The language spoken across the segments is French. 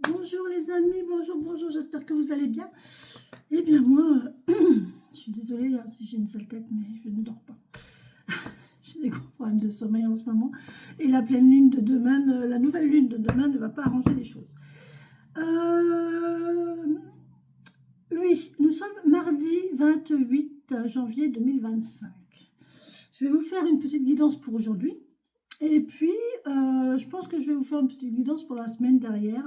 Bonjour les amis, bonjour, bonjour, j'espère que vous allez bien. Eh bien moi, je suis désolée hein, si j'ai une sale tête, mais je ne dors pas. J'ai des gros problèmes de sommeil en ce moment. Et la pleine lune de demain, la nouvelle lune de demain ne va pas arranger les choses. Oui, nous sommes mardi 28 janvier 2025. Je vais vous faire une petite guidance pour aujourd'hui. Et puis, je pense que je vais vous faire une petite guidance pour la semaine derrière.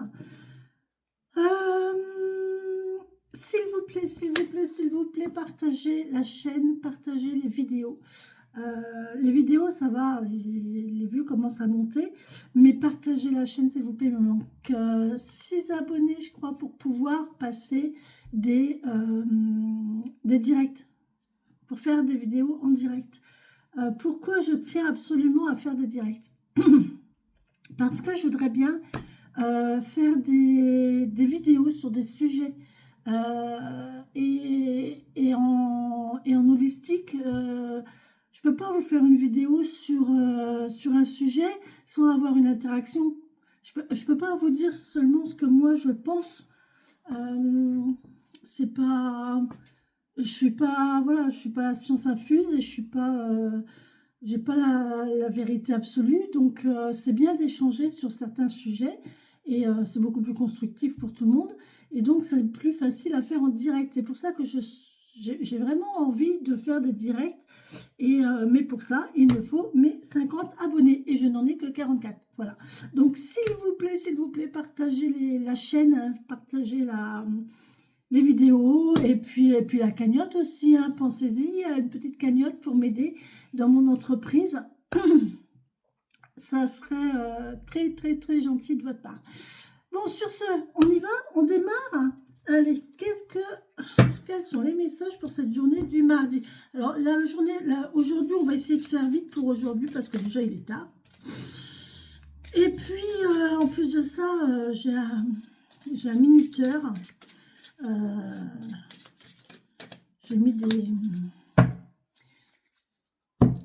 S'il vous plaît, s'il vous plaît, s'il vous plaît, partagez la chaîne, partagez les vidéos, ça va, les vues commencent à monter, mais partagez la chaîne, s'il vous plaît. Il me manque 6 abonnés, je crois, pour pouvoir passer des directs, pour faire des vidéos en direct. Pourquoi je tiens absolument à faire des directs? Parce que je voudrais bien faire des vidéos sur des sujets et en holistique. Je ne peux pas vous faire une vidéo sur un sujet sans avoir une interaction. Je peux pas vous dire seulement ce que moi je pense. C'est pas, je suis pas, voilà, je suis pas la science infuse et je suis pas, j'ai pas la vérité absolue, donc c'est bien d'échanger sur certains sujets et c'est beaucoup plus constructif pour tout le monde et donc c'est plus facile à faire en direct. C'est pour ça que j'ai vraiment envie de faire des directs et mais pour ça, il me faut mes 50 abonnés et je n'en ai que 44. Voilà. Donc s'il vous plaît, partagez la chaîne, hein, partagez les vidéos et puis la cagnotte aussi, hein, pensez-y à une petite cagnotte pour m'aider dans mon entreprise. Ça serait très très très gentil de votre part. Bon, sur ce, on y va, on démarre. Allez, quels sont les messages pour cette journée du mardi? Alors la journée, aujourd'hui, on va essayer de faire vite pour aujourd'hui parce que déjà il est tard. Et puis en plus de ça, j'ai un minuteur. J'ai mis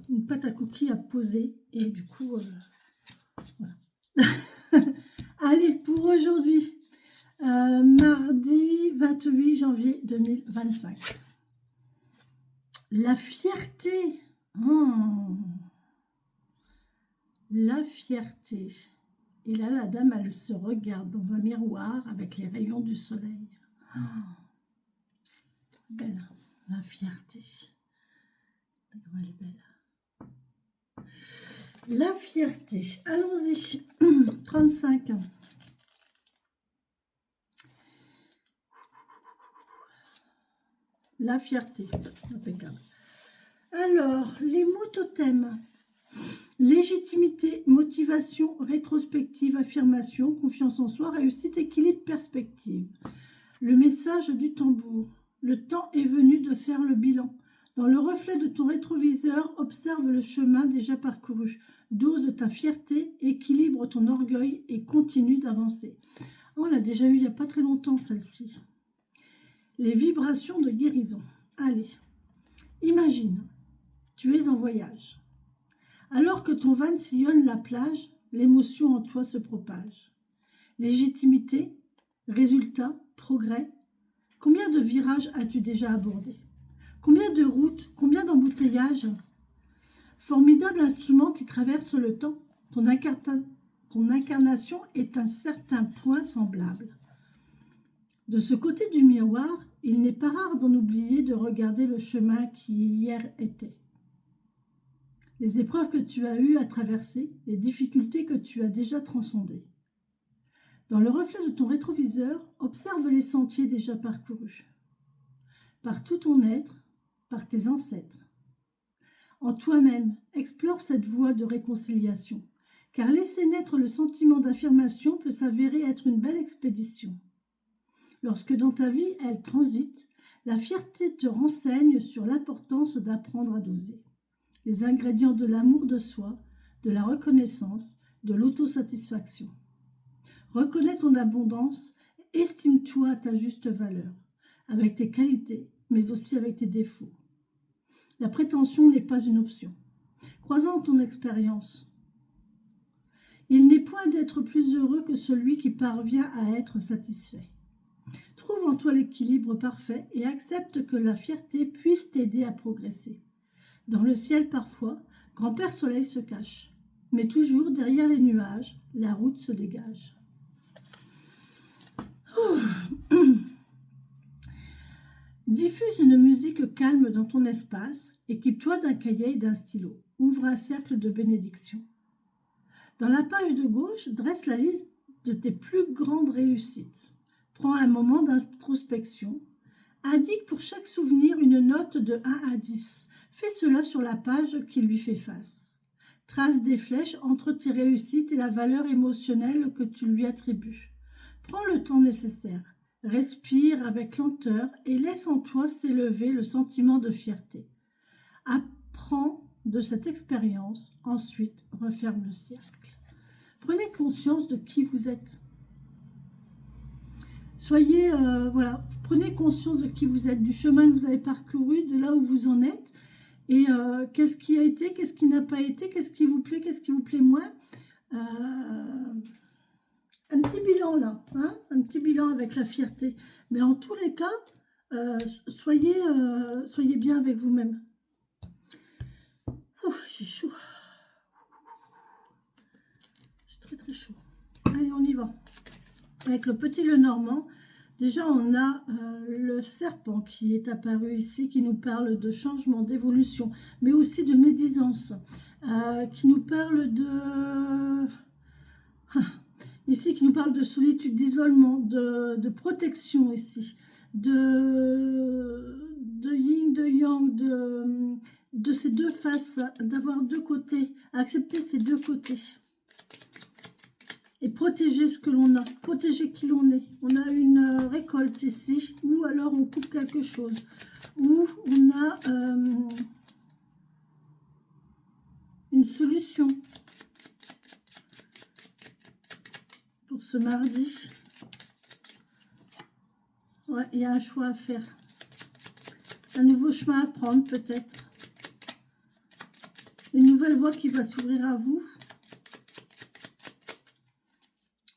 une pâte à cookies à poser et du coup, voilà. Allez, pour aujourd'hui, mardi 28 janvier 2025. La fierté. La fierté. Et là, la dame, elle se regarde dans un miroir avec les rayons du soleil. Belle, la fierté. Elle est belle. La fierté. Allons-y. 35. La fierté. Impeccable. Alors, les mots totems. Légitimité, motivation, rétrospective, affirmation, confiance en soi, réussite, équilibre, perspective. Le message du tambour. Le temps est venu de faire le bilan. Dans le reflet de ton rétroviseur, observe le chemin déjà parcouru. Dose ta fierté, équilibre ton orgueil et continue d'avancer. On l'a déjà eu il n'y a pas très longtemps, celle-ci. Les vibrations de guérison. Allez, imagine, tu es en voyage. Alors que ton van sillonne la plage, l'émotion en toi se propage. Légitimité, résultat, progrès. Combien de virages as-tu déjà abordés? Combien de routes, combien d'embouteillages? Formidable instrument qui traverse le temps, ton incarnation est un certain point semblable. De ce côté du miroir, il n'est pas rare d'en oublier de regarder le chemin qui hier était. Les épreuves que tu as eues à traverser, les difficultés que tu as déjà transcendées. Dans le reflet de ton rétroviseur, observe les sentiers déjà parcourus. Par tout ton être, par tes ancêtres. En toi-même, explore cette voie de réconciliation, car laisser naître le sentiment d'affirmation peut s'avérer être une belle expédition. Lorsque dans ta vie elle transite, la fierté te renseigne sur l'importance d'apprendre à doser. Les ingrédients de l'amour de soi, de la reconnaissance, de l'autosatisfaction. Reconnais ton abondance, estime-toi à ta juste valeur, avec tes qualités, mais aussi avec tes défauts. La prétention n'est pas une option. Croisant ton expérience, Il n'est point d'être plus heureux que celui qui parvient à être satisfait. Trouve en toi l'équilibre parfait et accepte que la fierté puisse t'aider à progresser. Dans le ciel, parfois, grand-père Soleil se cache, mais toujours derrière les nuages, la route se dégage. Diffuse une musique calme dans ton espace, équipe-toi d'un cahier et d'un stylo. Ouvre un cercle de bénédiction. Dans la page de gauche, dresse la liste de tes plus grandes réussites. Prends un moment d'introspection. Indique pour chaque souvenir une note de 1 à 10. Fais cela sur la page qui lui fait face. Trace des flèches entre tes réussites et la valeur émotionnelle que tu lui attribues. Prends le temps nécessaire. Respire avec lenteur et laisse en toi s'élever le sentiment de fierté. Apprends de cette expérience, ensuite referme le cercle. Prenez conscience de qui vous êtes. Soyez, prenez conscience de qui vous êtes, du chemin que vous avez parcouru, de là où vous en êtes, et qu'est-ce qui a été, qu'est-ce qui n'a pas été, qu'est-ce qui vous plaît moins. Un petit bilan là, hein, un petit bilan avec la fierté. Mais en tous les cas, soyez bien avec vous-même. Oh, j'ai chaud. J'ai très très chaud. Allez, on y va. Avec le petit Lenormand, déjà on a le serpent qui est apparu ici, qui nous parle de changement, d'évolution, mais aussi de médisance, qui nous parle de... ici, qui nous parle de solitude, d'isolement, de protection ici, de yin, de yang, de ces deux faces, d'avoir deux côtés, accepter ces deux côtés. Et protéger ce que l'on a, protéger qui l'on est. On a une récolte ici, ou alors on coupe quelque chose, ou on a une solution pour ce mardi. Ouais, il y a un choix à faire. Un nouveau chemin à prendre peut-être. Une nouvelle voie qui va s'ouvrir à vous.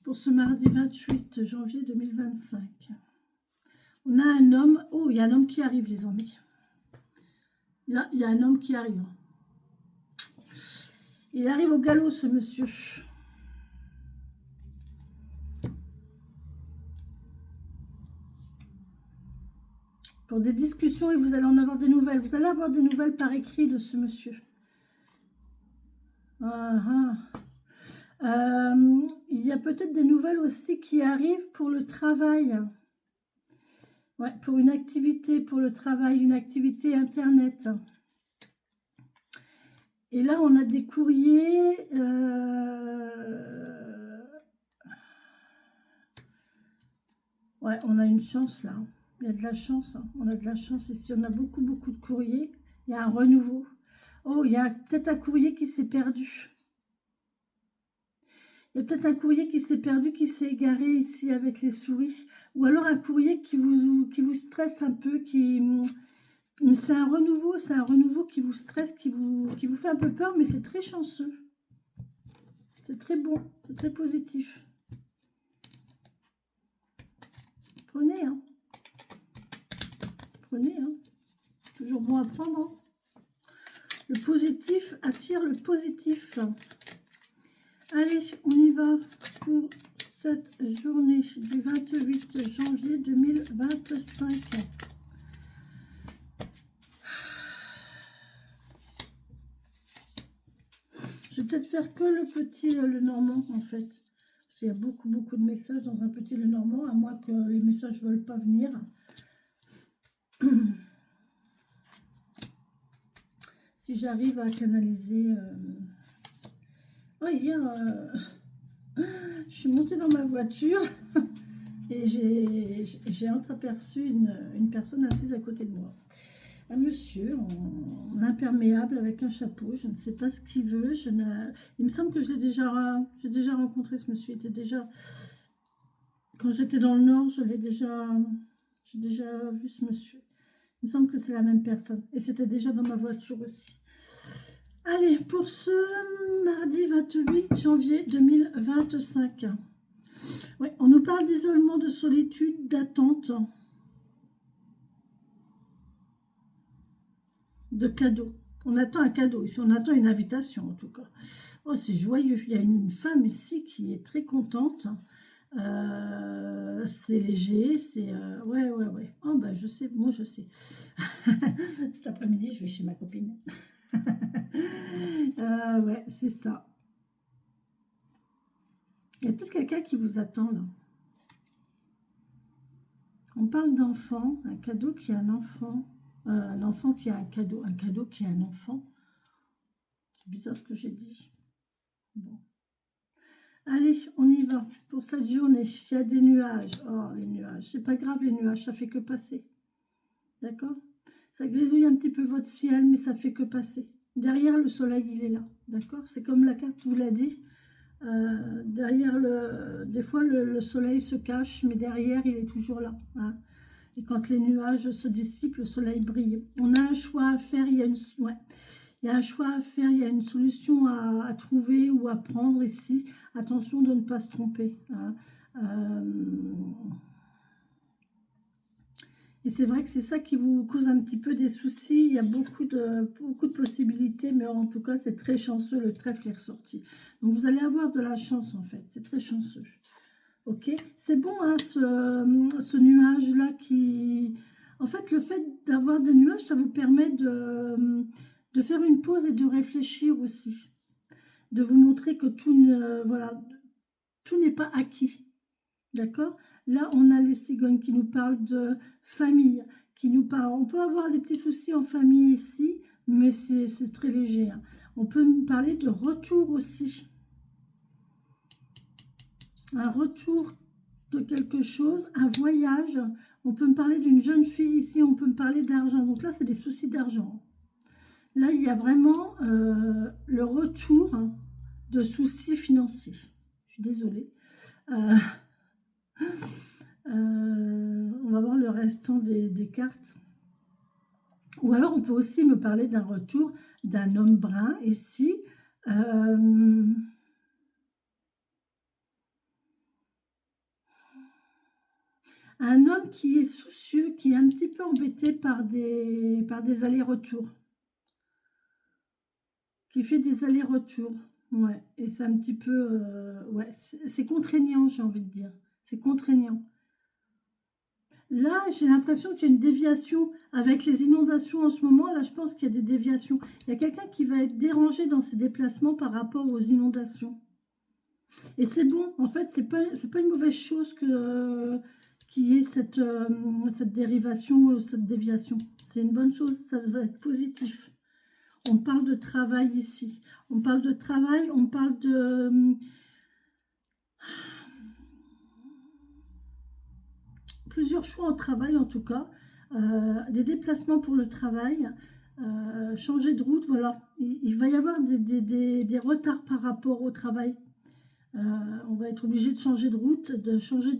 Pour ce mardi 28 janvier 2025. On a un homme. Oh, il y a un homme qui arrive, les amis. Là, il y a un homme qui arrive. Il arrive au galop, ce monsieur. Pour des discussions, et vous allez en avoir des nouvelles. Vous allez avoir des nouvelles par écrit de ce monsieur. Il y a peut-être des nouvelles aussi qui arrivent pour le travail. Ouais, pour une activité, pour le travail, une activité internet. Et là, on a des courriers. Ouais, on a une chance là. Il y a de la chance. Hein. On a de la chance ici. On a beaucoup, beaucoup de courriers. Il y a un renouveau. Oh, il y a peut-être un courrier qui s'est perdu. Il y a peut-être un courrier qui s'est perdu, qui s'est égaré ici avec les souris. Ou alors un courrier qui vous stresse un peu, c'est un renouveau qui vous stresse, qui vous fait un peu peur, mais c'est très chanceux. C'est très bon, c'est très positif. Prenez, hein. Prenez, hein. Toujours bon à prendre, hein. Le positif attire le positif. Allez, on y va pour cette journée du 28 janvier 2025. Je vais peut-être faire que le petit Lenormand, en fait. Parce qu'il y a beaucoup, beaucoup de messages dans un petit Lenormand, à moins que les messages ne veulent pas venir. Si j'arrive à canaliser... Oui, hier, je suis montée dans ma voiture et j'ai entreaperçu une personne assise à côté de moi. Un monsieur en imperméable avec un chapeau. Je ne sais pas ce qu'il veut. Il me semble que j'ai déjà rencontré ce monsieur. Quand j'étais dans le Nord, j'ai déjà vu ce monsieur. Il me semble que c'est la même personne. Et c'était déjà dans ma voiture aussi. Allez, pour ce mardi 28 janvier 2025. Oui, on nous parle d'isolement, de solitude, d'attente, de cadeau. On attend un cadeau, ici on attend une invitation en tout cas. Oh, c'est joyeux, il y a une femme ici qui est très contente. C'est léger, c'est... ouais, ouais, ouais. Oh, bah je sais, moi je sais. Cet après-midi, je vais chez ma copine. Ouais, c'est ça. Il y a peut-être quelqu'un qui vous attend là. On parle d'enfant, un cadeau qui a un enfant qui a un cadeau qui a un enfant. C'est bizarre ce que j'ai dit. Bon. Allez, on y va pour cette journée. Il y a des nuages. Oh, les nuages. C'est pas grave, les nuages, ça fait que passer. D'accord? Ça grisouille un petit peu votre ciel, mais ça fait que passer. Derrière, le soleil, il est là. D'accord? C'est comme la carte vous l'a dit. Derrière des fois, le soleil se cache, mais derrière, il est toujours là. Hein. Et quand les nuages se dissipent, le soleil brille. On a un choix à faire. Ouais. Il y a un choix à faire, il y a une solution à trouver ou à prendre ici. Attention de ne pas se tromper. Hein. Et c'est vrai que c'est ça qui vous cause un petit peu des soucis. Il y a beaucoup de possibilités, mais en tout cas, c'est très chanceux. Le trèfle est ressorti. Donc, vous allez avoir de la chance, en fait. C'est très chanceux. Ok, c'est bon, hein, ce nuage-là qui... En fait, le fait d'avoir des nuages, ça vous permet de faire une pause et de réfléchir aussi. De vous montrer que voilà, tout n'est pas acquis. D'accord? Là, on a les cigognes qui nous parlent de famille, qui nous parlent... On peut avoir des petits soucis en famille ici, mais c'est très léger. Hein. On peut nous parler de retour aussi. Un retour de quelque chose, un voyage. On peut me parler d'une jeune fille ici, on peut me parler d'argent. Donc là, c'est des soucis d'argent. Là, il y a vraiment le retour de soucis financiers. Je suis désolée. On va voir le restant des cartes. Ou alors, on peut aussi me parler d'un retour d'un homme brun ici. Un homme qui est soucieux, qui est un petit peu embêté par des allers-retours. Qui fait des allers-retours. Ouais, et c'est un petit peu... ouais, c'est contraignant, j'ai envie de dire. C'est contraignant. Là, j'ai l'impression qu'il y a une déviation avec les inondations en ce moment. Là, je pense qu'il y a des déviations. Il y a quelqu'un qui va être dérangé dans ses déplacements par rapport aux inondations. Et c'est bon, en fait, c'est pas une mauvaise chose qu'il y ait cette dérivation, cette déviation. C'est une bonne chose, ça va être positif. On parle de travail ici. On parle de travail, on parle de... plusieurs choix au travail en tout cas. Des déplacements pour le travail. Changer de route, voilà. Il va y avoir des retards par rapport au travail. On va être obligé de changer de route, de changer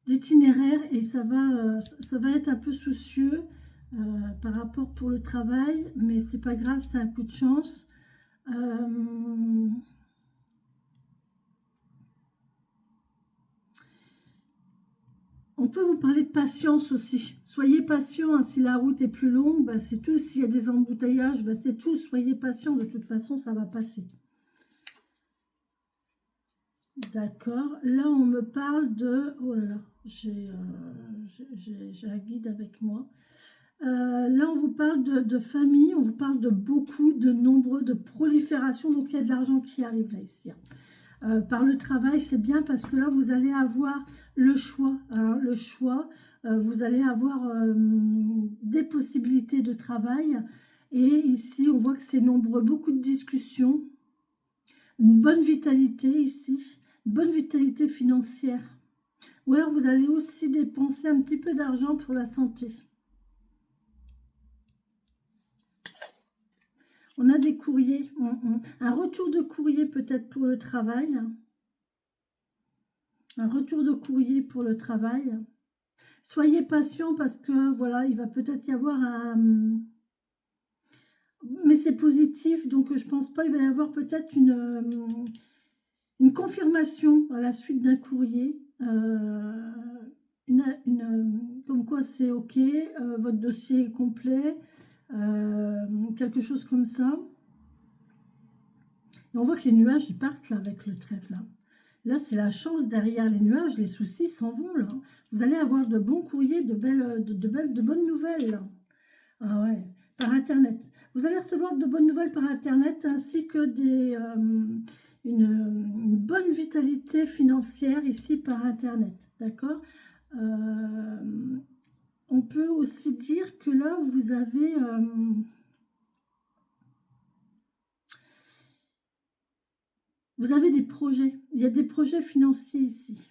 d'itinéraire et ça va être un peu soucieux par rapport pour le travail, mais c'est pas grave, c'est un coup de chance. On peut vous parler de patience aussi. Soyez patient, hein, si la route est plus longue, bah, c'est tout. S'il y a des embouteillages, bah, c'est tout. Soyez patient, de toute façon, ça va passer. D'accord. Là, on me parle de... Oh là là, j'ai un guide avec moi. Là, on vous parle de famille, on vous parle de beaucoup, de nombreux, de prolifération. Donc, il y a de l'argent qui arrive là, ici. Par le travail, c'est bien parce que là, vous allez avoir le choix. Hein, le choix. Vous allez avoir des possibilités de travail. Et ici, on voit que c'est nombreux, beaucoup de discussions. Une bonne vitalité ici. Une bonne vitalité financière. Ou alors, vous allez aussi dépenser un petit peu d'argent pour la santé. On a des courriers, un retour de courrier peut-être pour le travail. Un retour de courrier pour le travail. Soyez patient parce que voilà, il va peut-être y avoir mais c'est positif, donc je pense pas. Il va y avoir peut-être une confirmation à la suite d'un courrier, comme quoi c'est OK, votre dossier est complet, quelque chose comme ça. Et on voit que les nuages, ils partent là avec le trèfle. Là, là c'est la chance derrière les nuages, les soucis s'en vont là. Vous allez avoir de bons courriers, de bonnes nouvelles là. Ah ouais, par Internet. Vous allez recevoir de bonnes nouvelles par Internet ainsi que une bonne vitalité financière ici par Internet. D'accord. On peut aussi dire que là, vous avez des projets. Il y a des projets financiers ici.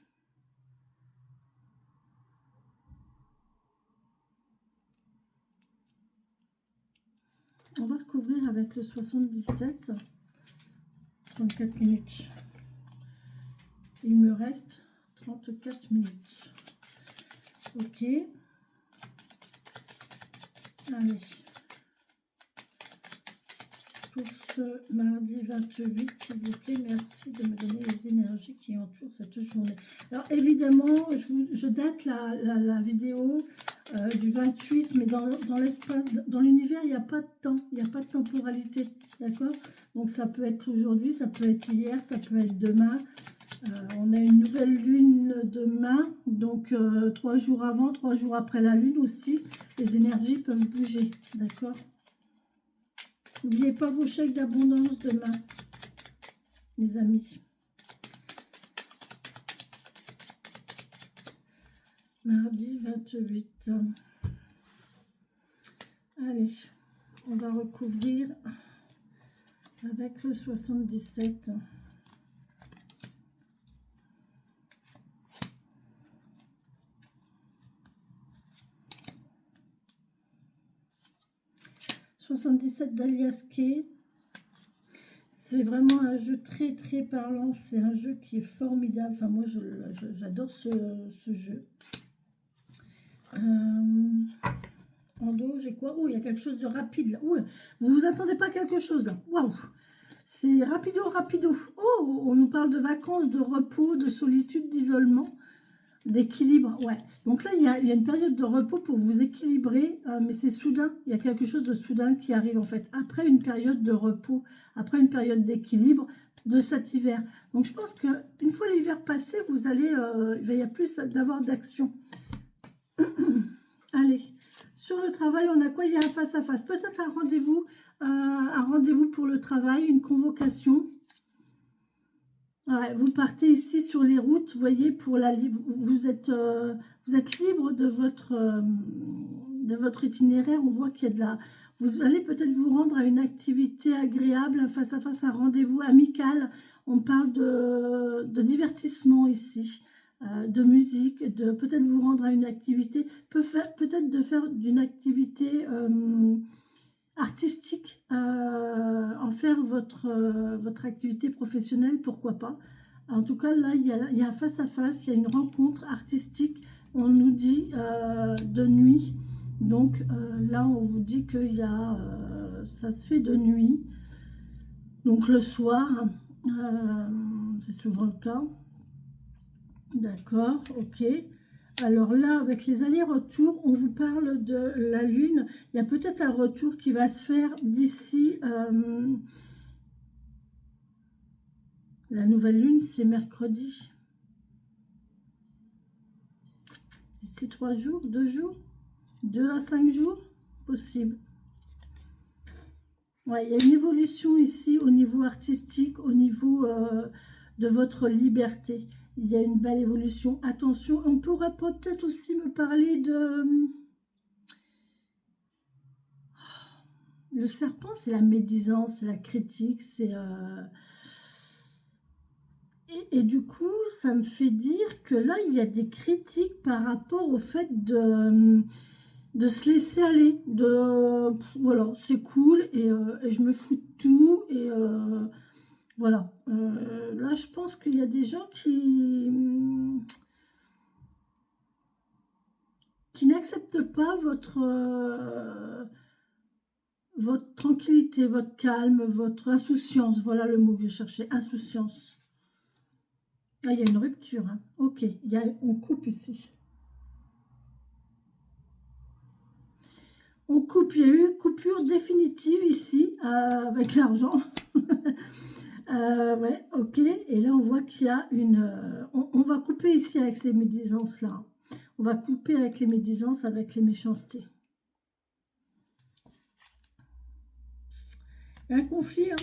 On va recouvrir avec le 77. 34 minutes. Il me reste 34 minutes. Ok. Allez. Pour ce mardi 28, s'il vous plaît, merci de me donner les énergies qui entourent cette journée. Alors évidemment, je date la vidéo du 28, mais dans l'espace, dans l'univers, il n'y a pas de temps, il n'y a pas de temporalité, d'accord? Donc ça peut être aujourd'hui, ça peut être hier, ça peut être demain. On a une nouvelle lune demain, donc 3 jours avant, 3 jours après la lune aussi, les énergies peuvent bouger, d'accord? N'oubliez pas vos chèques d'abondance demain, les amis. Mardi 28. Allez, on va recouvrir avec le 77. d'Alias Kay. C'est vraiment un jeu très très parlant. C'est un jeu qui est formidable. Enfin, moi, j'adore ce jeu. En dos, j'ai quoi? Oh, il y a quelque chose de rapide là. Ouh, vous vous attendez pas à quelque chose là. Waouh! C'est rapido, rapido. Oh, on nous parle de vacances, de repos, de solitude, d'isolement, d'équilibre. Ouais. Donc là, il y a une période de repos pour vous équilibrer, mais c'est soudain. Il y a quelque chose de soudain qui arrive en fait. Après une période de repos, après une période d'équilibre de cet hiver. Donc je pense qu'une fois l'hiver passé, vous allez, il va y avoir plus d'avoir d'action. Allez. Sur le travail, on a quoi? Il y a un face-à-face. Peut-être un rendez-vous pour le travail, une convocation. Ouais, vous partez ici sur les routes, vous voyez, vous êtes libre de votre itinéraire. On voit qu'il y a vous allez peut-être vous rendre à une activité agréable, un face-à-face, un rendez-vous amical. On parle de divertissement ici. De musique, de peut-être vous rendre à une activité, peut-être de faire d'une activité artistique, en faire votre activité professionnelle, pourquoi pas. En tout cas, là, il y a un face-à-face, il y a une rencontre artistique, on nous dit de nuit. Donc là, on vous dit que ça se fait de nuit. Donc le soir, c'est souvent le cas. D'accord, ok. Alors là, avec les allers-retours, on vous parle de la Lune. Il y a peut-être un retour qui va se faire d'ici. La nouvelle Lune, c'est mercredi. D'ici 3 jours, 2 jours, 2 à 5 jours, possible. Ouais, il y a une évolution ici au niveau artistique, au niveau de votre liberté. Il y a une belle évolution. Attention, on pourrait peut-être aussi me parler de... Le serpent, c'est la médisance, c'est la critique, c'est... Et du coup, ça me fait dire que là, il y a des critiques par rapport au fait de se laisser aller, voilà, c'est cool, et je me fous de tout, et voilà. Là, je pense qu'il y a des gens qui n'acceptent pas votre tranquillité, votre calme, votre insouciance. Voilà le mot que je cherchais, insouciance. Ah, il y a une rupture. Hein. Ok, on coupe ici. On coupe, il y a eu une coupure définitive ici, avec l'argent. Ouais, ok. Et là, on voit qu'il y a une... on va couper ici avec ces médisances-là. On va couper avec les médisances, avec les méchancetés. Un conflit, hein.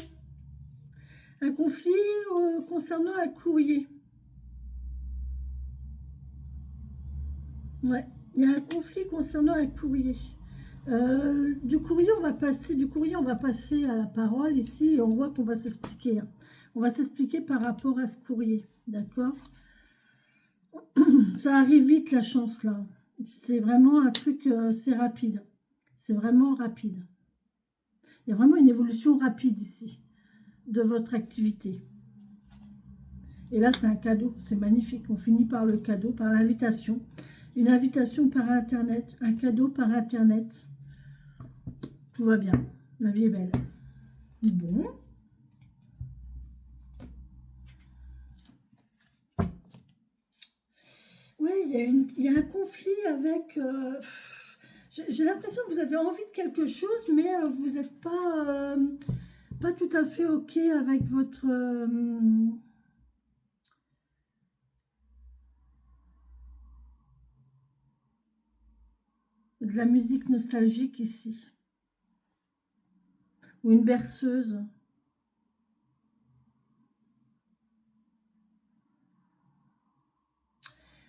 Un conflit concernant un courrier. Ouais, il y a un conflit concernant un courrier. Du courrier, on va passer à la parole ici et on voit qu'on va s'expliquer. Hein. On va s'expliquer par rapport à ce courrier, d'accord? Ça arrive vite la chance là. C'est vraiment un truc, c'est rapide. C'est vraiment rapide. Il y a vraiment une évolution rapide ici de votre activité. Et là, c'est un cadeau, c'est magnifique. On finit par le cadeau, par l'invitation. Une invitation par Internet, un cadeau par Internet. Tout va bien, la vie est belle. Bon. Oui, il y a un conflit avec... j'ai l'impression que vous avez envie de quelque chose, mais vous n'êtes pas tout à fait OK avec votre... de la musique nostalgique ici. Ou une berceuse.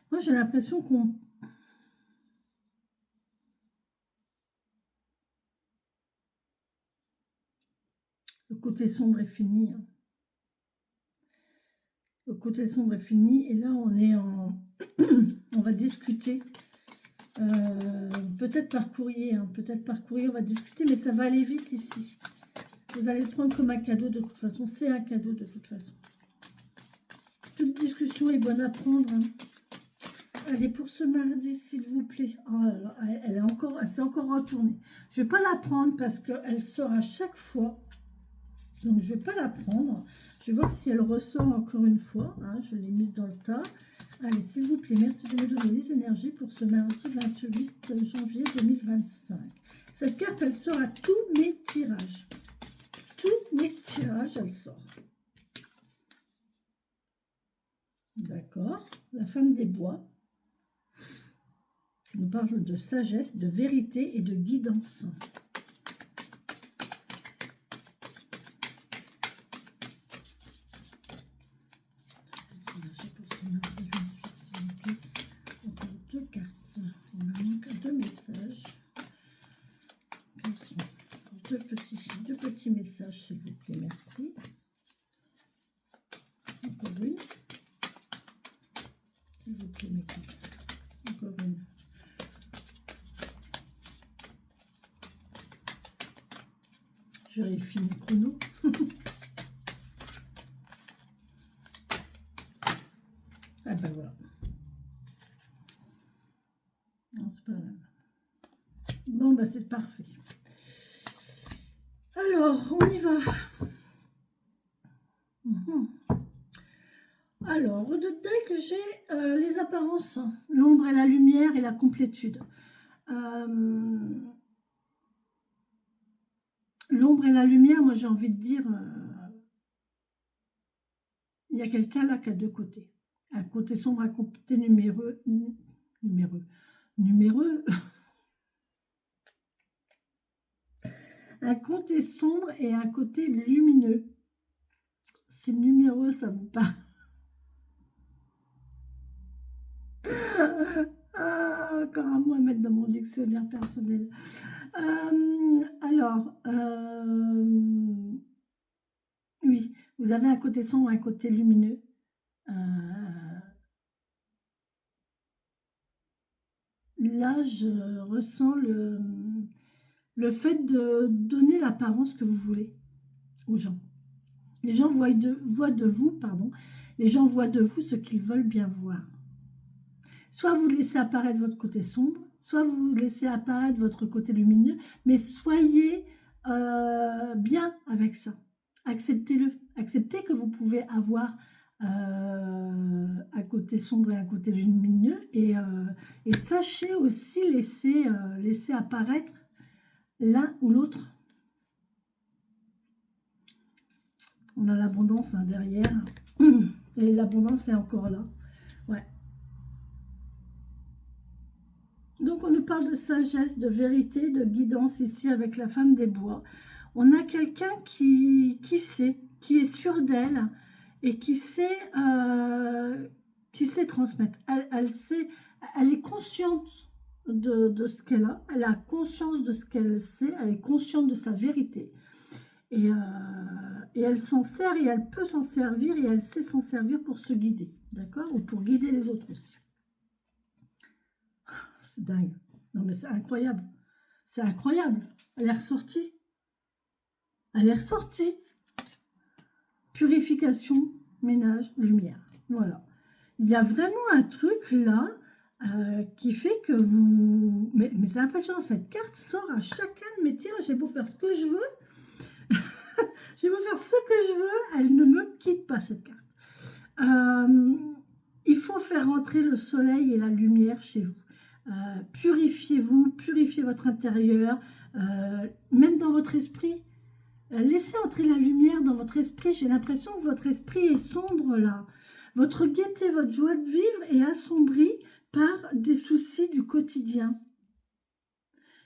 Moi, j'ai l'impression qu'on... Le côté sombre est fini. Hein. Le côté sombre est fini. Et là, on est en... on va discuter. Peut-être par courrier. Hein. Peut-être par courrier, on va discuter. Mais ça va aller vite ici. Vous allez le prendre comme un cadeau de toute façon. C'est un cadeau de toute façon. Toute discussion est bonne à prendre. Hein. Allez, pour ce mardi, s'il vous plaît. Oh là là, elle s'est encore retournée. Je ne vais pas la prendre parce qu'elle sort à chaque fois. Donc, je ne vais pas la prendre. Je vais voir si elle ressort encore une fois. Hein, je l'ai mise dans le tas. Allez, s'il vous plaît, merci de me donner les énergies pour ce mardi 28 janvier 2025. Cette carte, elle sort à tous mes tirages. Tous mes tirages, elle sort. D'accord. La femme des bois nous parle de sagesse, de vérité et de guidance. Encore deux cartes. Il me manque deux messages. Quels sont deux petits messages, s'il vous plaît, merci. Encore une. S'il vous plaît, mes cartes. Encore une. Je vérifie mon chrono. Ah ben voilà. Non, c'est pas grave. Bon, bah c'est parfait. Alors, on y va. Alors, au deck, j'ai les apparences, l'ombre et la lumière et la complétude. L'ombre et la lumière, moi j'ai envie de dire, il y a quelqu'un là qui a deux côtés. Un côté sombre, un côté numéreux. Un côté sombre et un côté lumineux. Si numéreux, ça vous parle. Encore un mot à mettre dans mon dictionnaire personnel. Oui, vous avez un côté sombre, un côté lumineux. Là, je ressens le fait de donner l'apparence que vous voulez aux gens. Les gens voient de vous, pardon, les gens voient de vous ce qu'ils veulent bien voir. Soit vous laissez apparaître votre côté sombre, soit vous laissez apparaître votre côté lumineux, mais soyez bien avec ça. Acceptez-le. Acceptez que vous pouvez avoir un côté sombre et un côté lumineux. Et sachez aussi laisser apparaître l'un ou l'autre. On a l'abondance derrière. Et l'abondance est encore là. Ouais. Donc, on nous parle de sagesse, de vérité, de guidance ici avec la femme des bois. On a quelqu'un qui sait, qui est sûr d'elle et qui sait transmettre. Elle est consciente de ce qu'elle a. Elle a conscience de ce qu'elle sait. Elle est consciente de sa vérité. Et elle s'en sert et elle peut s'en servir et elle sait s'en servir pour se guider. D'accord? Ou pour guider les autres aussi. C'est dingue. Non, mais c'est incroyable. C'est incroyable. Elle est ressortie. Elle est ressortie. Purification, ménage, lumière. Voilà. Il y a vraiment un truc là qui fait que vous... Mais c'est impressionnant. Cette carte sort à chacun de mes tirages. J'ai beau faire ce que je veux. J'ai beau faire ce que je veux. Elle ne me quitte pas, cette carte. Il faut faire entrer le soleil et la lumière chez vous. Purifiez-vous, purifiez votre intérieur, même dans votre esprit. Laissez entrer la lumière dans votre esprit. J'ai l'impression que votre esprit est sombre là. Votre gaieté, votre joie de vivre est assombrie par des soucis du quotidien.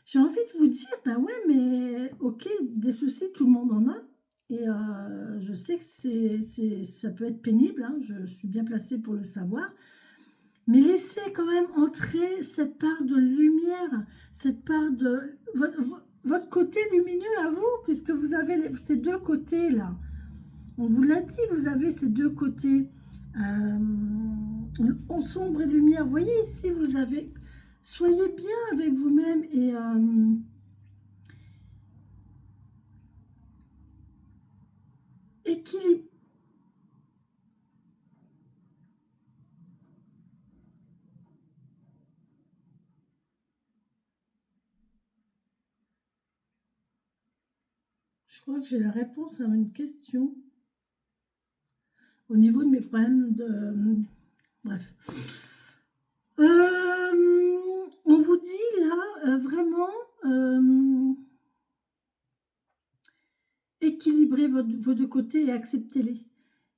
J'ai envie de vous dire, ben ouais, mais ok, des soucis, tout le monde en a. Et je sais que ça peut être pénible, hein, je suis bien placée pour le savoir. Mais laissez quand même entrer cette part de lumière, cette part de votre côté lumineux à vous, puisque vous avez ces deux côtés-là. On vous l'a dit, vous avez ces deux côtés, en sombre et lumière. Vous voyez ici, vous avez... Soyez bien avec vous-même et... équilibre. Je crois que j'ai la réponse à une question au niveau de mes problèmes de... Bref. On vous dit là, vraiment, équilibrez vos deux côtés et acceptez-les.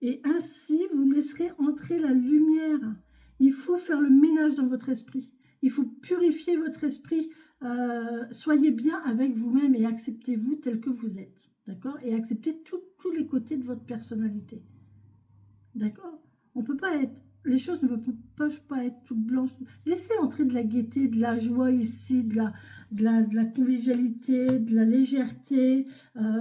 Et ainsi, vous laisserez entrer la lumière. Il faut faire le ménage dans votre esprit. Il faut purifier votre esprit. Soyez bien avec vous-même et acceptez-vous tel que vous êtes. D'accord? Et acceptez tous les côtés de votre personnalité. D'accord? On peut pas être... Les choses ne peuvent pas être toutes blanches. Laissez entrer de la gaieté, de la joie ici, de la convivialité, de la légèreté.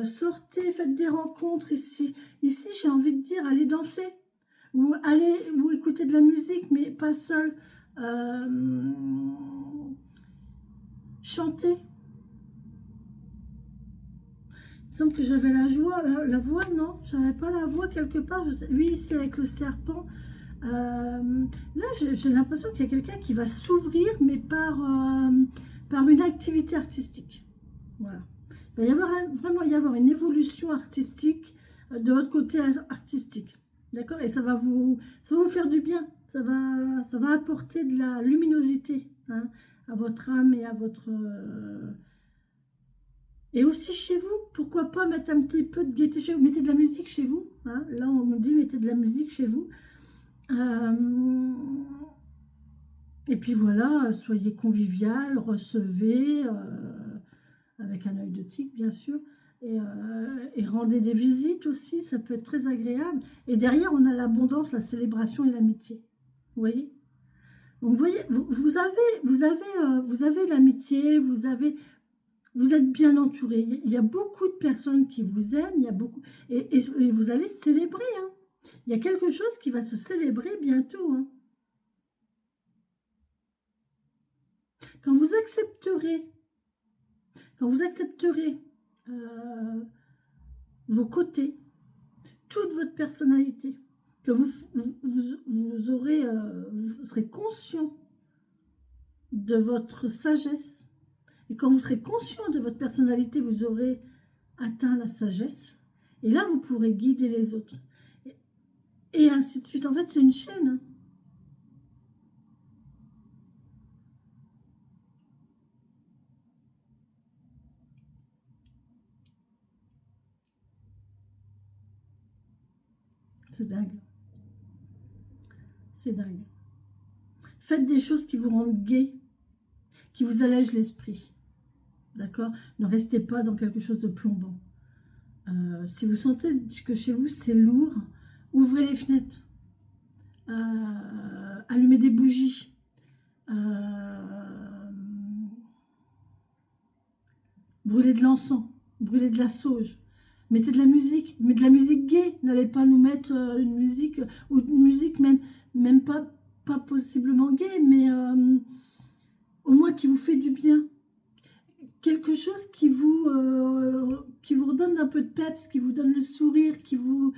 Sortez, faites des rencontres ici. Ici, j'ai envie de dire, allez danser. Ou écouter de la musique, mais pas seul. Chanter. Il me semble que j'avais la joie, la voix, non? J'avais pas la voix quelque part. Oui, ici avec le serpent. Là, j'ai l'impression qu'il y a quelqu'un qui va s'ouvrir, mais par une activité artistique. Voilà. Il va vraiment y avoir une évolution artistique de votre côté artistique. D'accord? Et ça va vous faire du bien. Ça va apporter de la luminosité, hein, à votre âme et à votre... Et aussi chez vous, pourquoi pas mettre un petit peu de gaieté chez vous. Mettez de la musique chez vous. Hein. Là, on nous dit mettez de la musique chez vous. Et puis voilà, soyez convivial, recevez, avec un œil de tigre bien sûr, et rendez des visites aussi, ça peut être très agréable. Et derrière, on a l'abondance, la célébration et l'amitié. Vous voyez? Donc vous voyez, vous avez l'amitié, vous êtes bien entouré. Il y a beaucoup de personnes qui vous aiment, il y a beaucoup, et vous allez célébrer. Hein. Il y a quelque chose qui va se célébrer bientôt. Hein. Quand vous accepterez vos côtés, toute votre personnalité, que vous serez conscient de votre sagesse, et quand vous serez conscient de votre personnalité, vous aurez atteint la sagesse. Et là, vous pourrez guider les autres. Et ainsi de suite. En fait, c'est une chaîne. Hein. C'est dingue. C'est dingue. Faites des choses qui vous rendent gai, qui vous allègent l'esprit. D'accord? Ne restez pas dans quelque chose de plombant. Si vous sentez que chez vous, c'est lourd, ouvrez les fenêtres. Allumez des bougies. Brûlez de l'encens. Brûlez de la sauge. Mettez de la musique. Mais de la musique gaie. N'allez pas nous mettre une musique, ou une musique même pas possiblement gaie, mais au moins qui vous fait du bien. Quelque chose qui vous redonne un peu de peps, qui vous donne le sourire, qui vous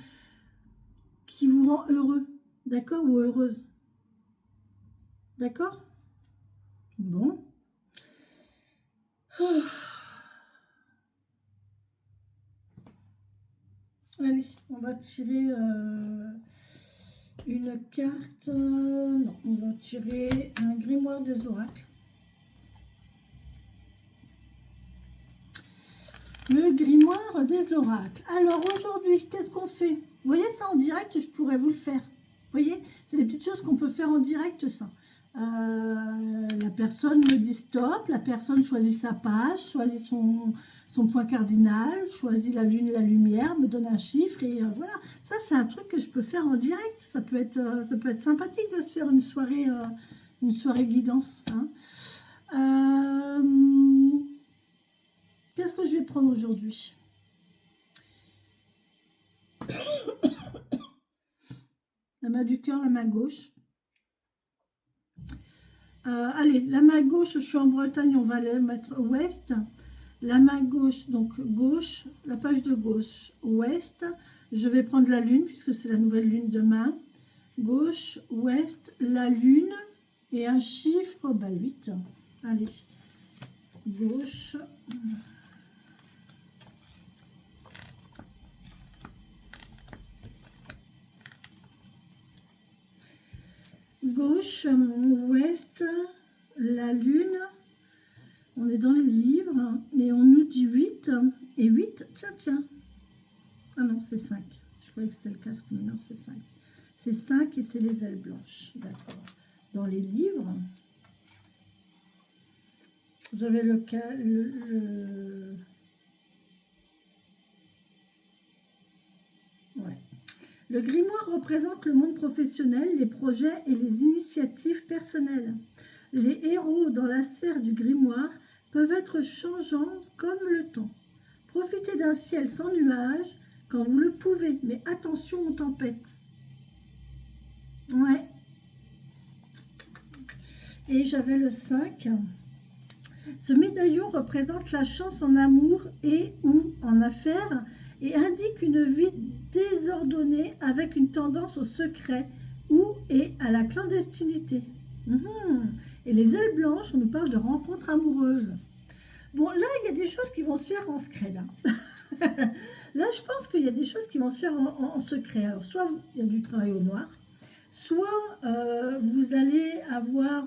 rend heureux, d'accord, ou heureuse. D'accord? Bon. Oh. Allez, on va tirer une carte. Non, on va tirer un grimoire des oracles. Le grimoire des oracles. Alors aujourd'hui, qu'est-ce qu'on fait? Vous voyez ça en direct, je pourrais vous le faire. Vous voyez, c'est des petites choses qu'on peut faire en direct, ça. La personne me dit stop, la personne choisit sa page, choisit son point cardinal, choisit la lune, la lumière, me donne un chiffre et voilà. Ça, c'est un truc que je peux faire en direct. Ça peut être sympathique de se faire une soirée guidance. Hein. Qu'est-ce que je vais prendre aujourd'hui? La main du cœur, la main gauche. Allez, la main gauche, je suis en Bretagne, on va la mettre ouest. La main gauche, donc gauche, la page de gauche, ouest. Je vais prendre la lune, puisque c'est la nouvelle lune demain. Gauche, ouest, la lune, et un chiffre, 8. Allez, gauche. Gauche, ouest, la lune, on est dans les livres, et on nous dit 8, et 8, tiens, ah non, c'est 5, je croyais que c'était le casque, mais non, c'est 5. C'est 5 et c'est les ailes blanches, d'accord. Dans les livres, j'avais ouais. Le grimoire représente le monde professionnel, les projets et les initiatives personnelles. Les héros dans la sphère du grimoire peuvent être changeants comme le temps. Profitez d'un ciel sans nuages quand vous le pouvez, mais attention aux tempêtes. Ouais. Et j'avais le 5. Ce médaillon représente la chance en amour et ou en affaires et indique une vie désordonnée avec une tendance au secret ou et à la clandestinité. Et les ailes blanches, on nous parle de rencontres amoureuses. Bon, là, il y a des choses qui vont se faire en secret. Là, je pense qu'il y a des choses qui vont se faire en secret. Alors, soit il y a du travail au noir, soit vous allez avoir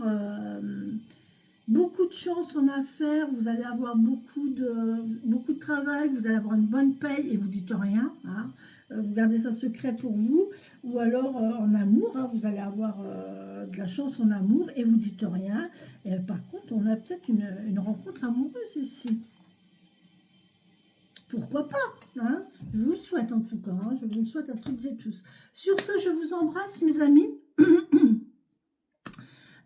beaucoup de chance en affaires, vous allez avoir beaucoup de travail, vous allez avoir une bonne paye et vous dites rien. Hein. Vous gardez ça secret pour vous. Ou alors en amour, hein, vous allez avoir de la chance en amour et vous dites rien. Et, par contre, on a peut-être une rencontre amoureuse ici. Pourquoi pas, hein? Je vous le souhaite en tout cas, hein, je vous le souhaite à toutes et tous. Sur ce, je vous embrasse mes amis.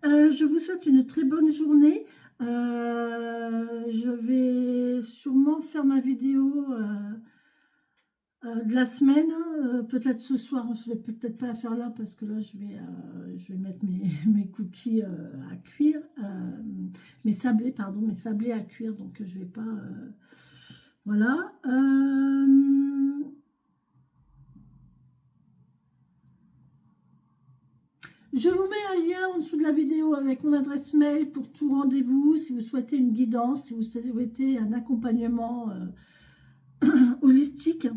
Je vous souhaite une très bonne journée. Je vais sûrement faire ma vidéo de la semaine. Peut-être ce soir, je ne vais peut-être pas la faire là parce que là, je vais mettre mes cookies à cuire. Mes sablés à cuire. Donc, je ne vais pas... voilà. Je vous mets un lien en dessous de la vidéo avec mon adresse mail pour tout rendez-vous, si vous souhaitez une guidance, si vous souhaitez un accompagnement holistique.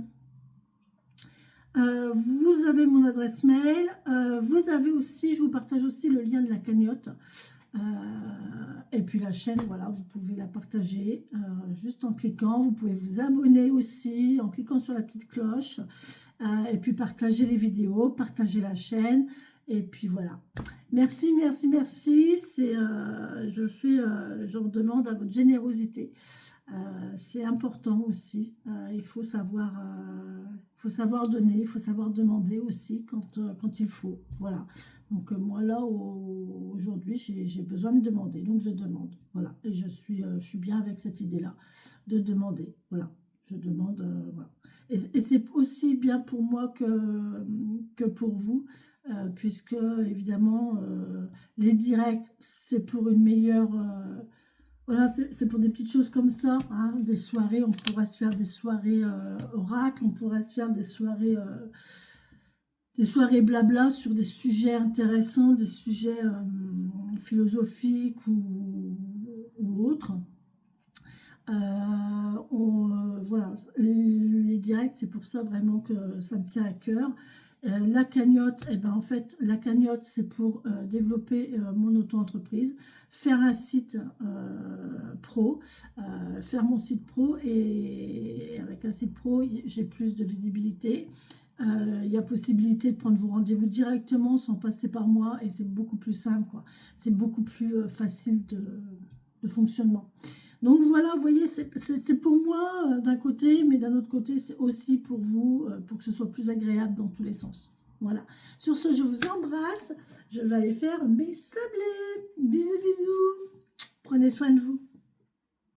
Vous avez mon adresse mail. Vous avez aussi, je vous partage aussi le lien de la cagnotte. Et puis la chaîne, voilà, vous pouvez la partager juste en cliquant. Vous pouvez vous abonner aussi en cliquant sur la petite cloche. Et puis partager les vidéos, partager la chaîne. Et puis voilà. Merci, merci, merci. J'en demande à votre générosité. C'est important aussi. Il faut savoir donner, il faut savoir demander aussi quand il faut. Voilà. Donc moi là, aujourd'hui, j'ai besoin de demander. Donc je demande. Voilà. Et je suis bien avec cette idée-là de demander. Voilà. Je demande. Voilà. Et c'est aussi bien pour moi que pour vous. Puisque évidemment les directs c'est pour une meilleure voilà, c'est pour des petites choses comme ça, hein, des soirées, on pourra se faire des soirées oracles, on pourra se faire des soirées blabla sur des sujets intéressants, des sujets philosophiques ou autres. Voilà, les directs, c'est pour ça vraiment que ça me tient à cœur. La cagnotte, eh ben, en fait, la cagnotte, c'est pour développer mon auto-entreprise, faire un site pro, faire mon site pro, et avec un site pro, j'ai plus de visibilité. Il y a possibilité de prendre vos rendez-vous directement sans passer par moi, et c'est beaucoup plus simple, quoi. C'est beaucoup plus facile de fonctionnement. Donc voilà, vous voyez, c'est pour moi d'un côté, mais d'un autre côté, c'est aussi pour vous, pour que ce soit plus agréable dans tous les sens. Voilà. Sur ce, je vous embrasse. Je vais aller faire mes sablés. Bisous, bisous. Prenez soin de vous.